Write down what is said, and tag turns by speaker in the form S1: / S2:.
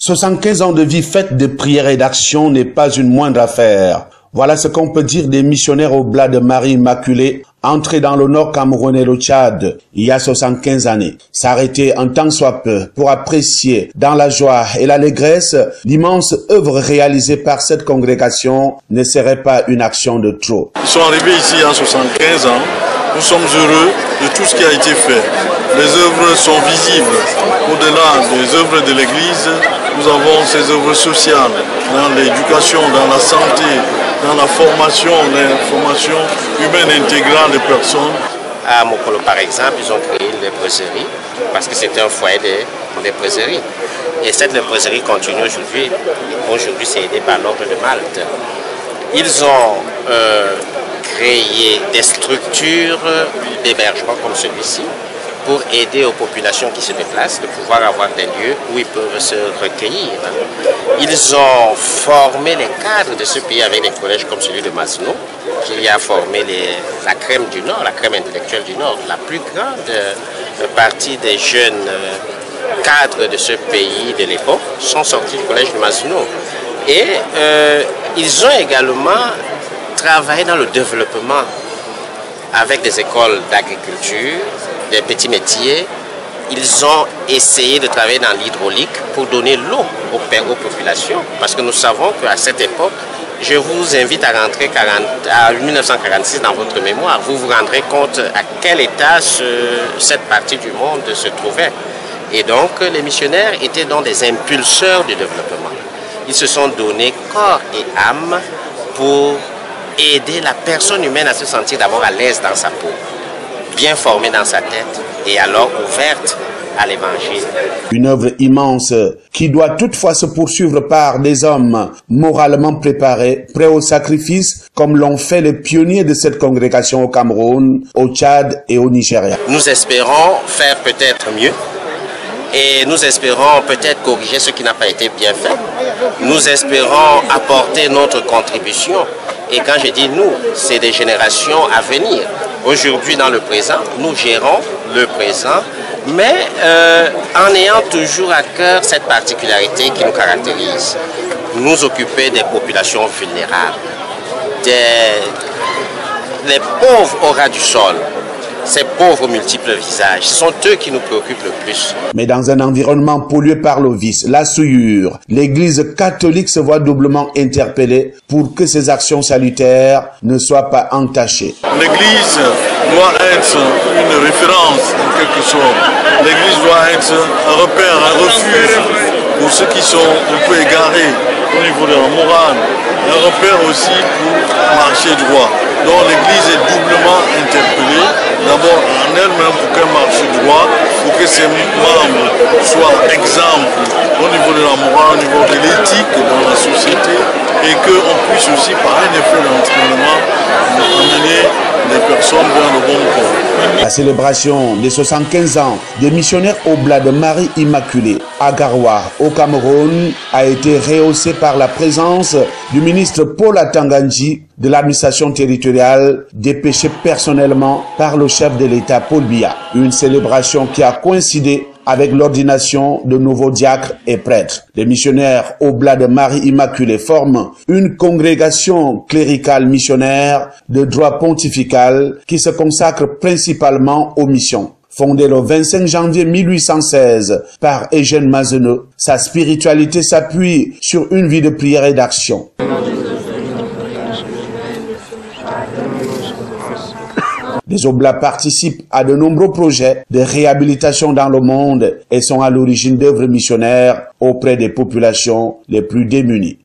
S1: 75 ans de vie faite de prières et d'action n'est pas une moindre affaire. Voilà ce qu'on peut dire des missionnaires Oblats de Marie Immaculée, entrés dans le nord camerounais au Tchad il y a 75 années. S'arrêter un tant soit peu pour apprécier dans la joie et l'allégresse l'immense œuvre réalisée par cette congrégation ne serait pas une action de trop.
S2: Ils sont arrivés ici il y a 75 ans. Nous sommes heureux de tout ce qui a été fait. Les œuvres sont visibles. Au-delà des œuvres de l'Église, nous avons ces œuvres sociales, dans l'éducation, dans la santé, dans la formation humaine intégrale des personnes.
S3: À Mokolo, par exemple, ils ont créé une léproserie parce que c'était un foyer de léproserie. Et cette léproserie continue aujourd'hui. Aujourd'hui, c'est aidé par l'Ordre de Malte. Ils ont créé des structures d'hébergement comme celui-ci pour aider aux populations qui se déplacent de pouvoir avoir des lieux où ils peuvent se recueillir. Ils ont formé les cadres de ce pays avec des collèges comme celui de Masno, qui a formé la crème du Nord, la crème intellectuelle du Nord. La plus grande partie des jeunes cadres de ce pays de l'époque sont sortis du collège de Masno. Et ils ont également travaillé dans le développement avec des écoles d'agriculture, des petits métiers. Ils ont essayé de travailler dans l'hydraulique pour donner l'eau aux populations. Parce que nous savons qu'à cette époque, je vous invite à rentrer à 1946 dans votre mémoire. Vous vous rendrez compte à quel état cette partie du monde se trouvait. Et donc, les missionnaires étaient donc des impulseurs du développement. Ils se sont donnés corps et âme pour aider la personne humaine à se sentir d'abord à l'aise dans sa peau, bien formée dans sa tête et alors ouverte à l'évangile.
S1: Une œuvre immense qui doit toutefois se poursuivre par des hommes moralement préparés, prêts au sacrifice, comme l'ont fait les pionniers de cette congrégation au Cameroun, au Tchad et au Nigeria.
S3: Nous espérons faire peut-être mieux. Et nous espérons peut-être corriger ce qui n'a pas été bien fait. Nous espérons apporter notre contribution. Et quand je dis nous, c'est des générations à venir. Aujourd'hui, dans le présent, nous gérons le présent, mais en ayant toujours à cœur cette particularité qui nous caractérise. Nous occuper des populations vulnérables, des pauvres au ras du sol. Ces pauvres multiples visages, ce sont eux qui nous préoccupent le plus.
S1: Mais dans un environnement pollué par le vice, la souillure, l'Église catholique se voit doublement interpellée pour que ses actions salutaires ne soient pas entachées.
S2: L'Église doit être une référence en quelque sorte. L'Église doit être un repère, un refuge pour ceux qui sont un peu égarés au niveau de la morale. Un repère aussi pour marcher droit. Donc l'Église est doublement interpellée, d'abord en elle-même pour qu'elle marche droit, pour que ses membres soient exemples au niveau de la morale, au niveau de l'éthique dans la société, et qu'on puisse aussi par un effet d'entraînement amener les personnes vers le bon port.
S1: La célébration des 75 ans des missionnaires Oblats de Marie Immaculée à Garoua, au Cameroun, a été rehaussée par la présence du ministre Paul Atangandji de l'administration territoriale, dépêché personnellement par le chef de l'État Paul Biya. Une célébration qui a coïncidé avec l'ordination de nouveaux diacres et prêtres. Les missionnaires Oblats de Marie Immaculée forment une congrégation cléricale missionnaire de droit pontifical qui se consacre principalement aux missions. Fondée le 25 janvier 1816 par Eugène Mazeneux, sa spiritualité s'appuie sur une vie de prière et d'action. Les Oblats participent à de nombreux projets de réhabilitation dans le monde et sont à l'origine d'œuvres missionnaires auprès des populations les plus démunies.